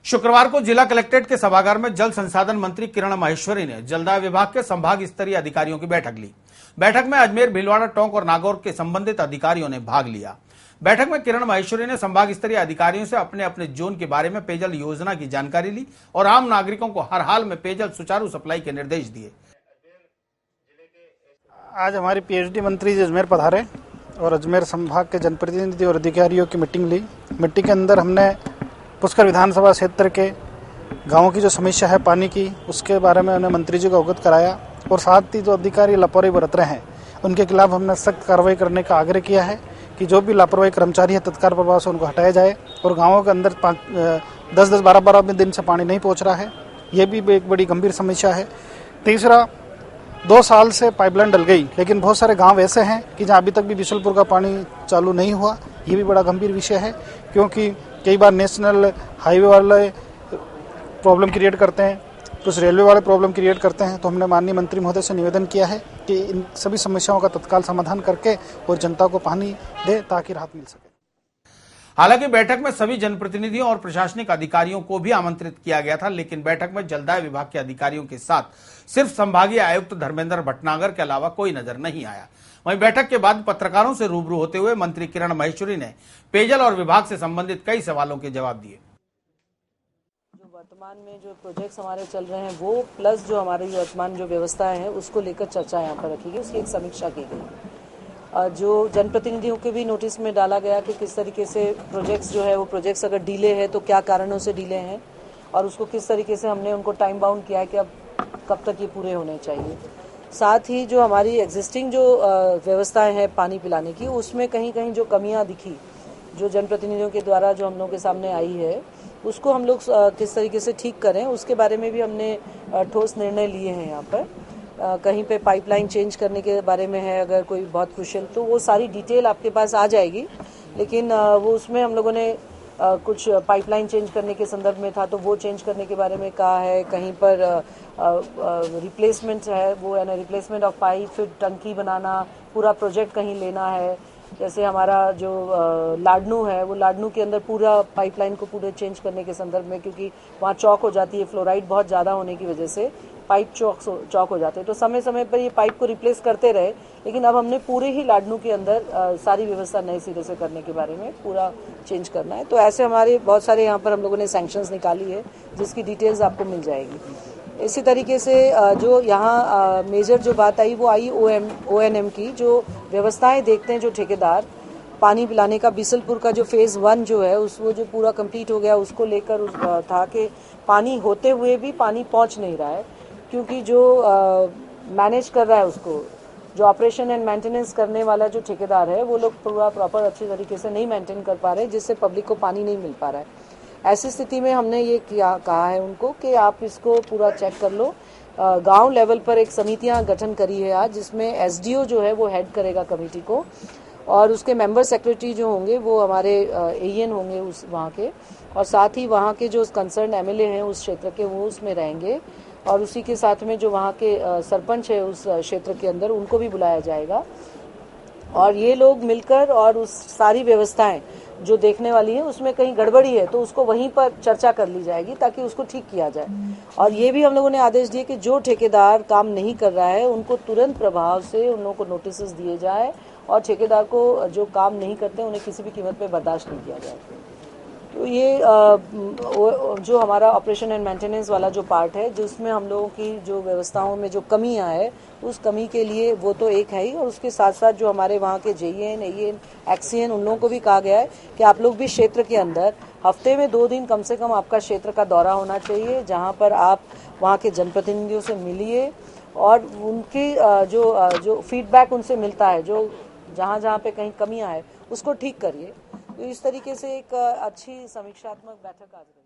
शुक्रवार को जिला कलेक्ट्रेट के सभागार में जल संसाधन मंत्री किरण माहेश्वरी ने जलदाय विभाग के संभाग स्तरीय अधिकारियों की बैठक ली। बैठक में अजमेर, भीलवाड़ा, टोंक और नागौर के संबंधित अधिकारियों ने भाग लिया। बैठक में किरण माहेश्वरी ने संभाग स्तरीय अधिकारियों से अपने अपने जोन के बारे में पेयजल योजना की जानकारी ली और आम नागरिकों को हर हाल में पेयजल सुचारू सप्लाई के निर्देश दिए। आज हमारे पीएचडी मंत्री जी अजमेर पधारे और अजमेर संभाग के जनप्रतिनिधि और अधिकारियों की मीटिंग ली। मीटिंग के अंदर हमने पुष्कर विधानसभा क्षेत्र के गांवों की जो समस्या है पानी की, उसके बारे में उन्हें मंत्री जी को अवगत कराया और साथ ही जो अधिकारी लापरवाही बरत रहे हैं उनके खिलाफ हमने सख्त कार्रवाई करने का आग्रह किया है कि जो भी लापरवाही कर्मचारी है तत्काल प्रभाव से उनको हटाया जाए। और गाँवों के अंदर 10-10, 12-12 दिन से पानी नहीं पहुँच रहा है, ये भी एक बड़ी गंभीर समस्या है। तीसरा, 2 साल से पाइपलाइन डल गई लेकिन बहुत सारे गांव ऐसे हैं कि जहां अभी तक भी बिशलपुर का पानी चालू नहीं हुआ। ये भी बड़ा गंभीर विषय है क्योंकि कई बार नेशनल हाईवे वाले प्रॉब्लम क्रिएट करते हैं, कुछ रेलवे वाले प्रॉब्लम क्रिएट करते हैं। तो हमने माननीय मंत्री महोदय से निवेदन किया है कि इन सभी समस्याओं का तत्काल समाधान करके और जनता को पानी दे ताकि राहत मिल सके। हालांकि बैठक में सभी जनप्रतिनिधियों और प्रशासनिक अधिकारियों को भी आमंत्रित किया गया था, लेकिन बैठक में जलदाय विभाग के अधिकारियों के साथ सिर्फ संभागीय आयुक्त धर्मेंद्र भटनागर के अलावा कोई नजर नहीं आया। वहीं बैठक के बाद पत्रकारों से रूबरू होते हुए मंत्री किरण माहेश्वरी ने पेयजल और विभाग से संबंधित कई सवालों के जवाब दिए। जो वर्तमान में जो प्रोजेक्ट्स हमारे चल रहे हैं वो प्लस जो हमारी वर्तमान जो व्यवस्थाएं हैं उसको लेकर चर्चा यहाँ पर रखी गई, उसकी एक समीक्षा की गई। जो जनप्रतिनिधियों के भी नोटिस में डाला गया कि किस तरीके से प्रोजेक्ट्स जो है वो प्रोजेक्ट्स अगर डिले है तो क्या कारणों से डिले हैं और उसको किस तरीके से हमने उनको टाइम बाउंड किया है कि अब कब तक ये पूरे होने चाहिए। साथ ही जो हमारी एग्जिस्टिंग जो व्यवस्थाएं हैं पानी पिलाने की, उसमें कहीं कहीं जो कमियां दिखी जो जनप्रतिनिधियों के द्वारा जो हम लोग के सामने आई है उसको हम लोग किस तरीके से ठीक करें, उसके बारे में भी हमने ठोस निर्णय लिए हैं। यहाँ पर कहीं पे पाइपलाइन चेंज करने के बारे में है, अगर कोई बहुत क्रुशियल, तो वो सारी डिटेल आपके पास आ जाएगी। लेकिन वो उसमें हम लोगों ने कुछ पाइपलाइन चेंज करने के संदर्भ में था तो वो चेंज करने के बारे में कहा है। कहीं पर रिप्लेसमेंट है, वो है ना रिप्लेसमेंट ऑफ पाइप, फिर टंकी बनाना, पूरा प्रोजेक्ट कहीं लेना है। जैसे हमारा जो लाडनू है, वो लाडनू के अंदर पूरा पाइपलाइन को पूरे चेंज करने के संदर्भ में, क्योंकि वहाँ चौक हो जाती है, फ्लोराइड बहुत ज़्यादा होने की वजह से पाइप चौक हो जाते हैं। तो समय समय पर ये पाइप को रिप्लेस करते रहे, लेकिन अब हमने पूरे ही लाडनू के अंदर सारी व्यवस्था नए सिरे से करने के बारे में पूरा चेंज करना है। तो ऐसे हमारे बहुत सारे यहाँ पर हम लोगों ने सैंक्शंस निकाली है जिसकी डिटेल्स आपको मिल जाएगी। इसी तरीके से जो यहाँ मेजर जो बात आई वो आई ONM की, जो व्यवस्थाएं देखते हैं जो ठेकेदार पानी पिलाने का बिशलपुर का जो फेज़ 1 जो है वो जो पूरा कंप्लीट हो गया, उसको लेकर था कि पानी होते हुए भी पानी पहुँच नहीं रहा है, क्योंकि जो मैनेज कर रहा है उसको, जो ऑपरेशन एंड मेंटेनेंस करने वाला जो ठेकेदार है, वो लोग पूरा प्रॉपर अच्छी तरीके से नहीं मेंटेन कर पा रहे, जिससे पब्लिक को पानी नहीं मिल पा रहा है। ऐसी स्थिति में हमने ये कहा है उनको कि आप इसको पूरा चेक कर लो। गांव लेवल पर एक समितियां गठन करी है आज, जिसमें SDO जो है वो हेड करेगा कमेटी को और उसके मेंबर सेक्रेटरी जो होंगे वो हमारे AN होंगे उस वहाँ के, और साथ ही वहाँ के जो कंसर्न MLA हैं उस क्षेत्र के वो उसमें रहेंगे, और उसी के साथ में जो वहाँ के सरपंच है उस क्षेत्र के अंदर उनको भी बुलाया जाएगा। और ये लोग मिलकर और उस सारी व्यवस्थाएं जो देखने वाली है उसमें कहीं गड़बड़ी है तो उसको वहीं पर चर्चा कर ली जाएगी ताकि उसको ठीक किया जाए। और ये भी हम लोगों ने आदेश दिए कि जो ठेकेदार काम नहीं कर रहा है उनको तुरंत प्रभाव से उन लोगों को नोटिस दिए जाए और ठेकेदार को जो काम नहीं करते उन्हें किसी भी कीमत पे बर्दाश्त नहीं किया जाए। तो ये जो हमारा ऑपरेशन एंड मेंटेनेंस वाला जो पार्ट है, जिसमें हम लोगों की जो व्यवस्थाओं में जो कमियां है उस कमी के लिए वो तो एक है ही, और उसके साथ साथ जो हमारे वहाँ के JEN, AEN, XCN उन लोगों को भी कहा गया है कि आप लोग भी क्षेत्र के अंदर हफ्ते में 2 दिन कम से कम आपका क्षेत्र का दौरा होना चाहिए, जहाँ पर आप वहाँ के जनप्रतिनिधियों से मिलिए और उनकी जो फीडबैक उनसे मिलता है, जो जहाँ पे कहीं कमियाँ है उसको ठीक करिए। तो इस तरीके से एक अच्छी समीक्षात्मक बैठक आज रही।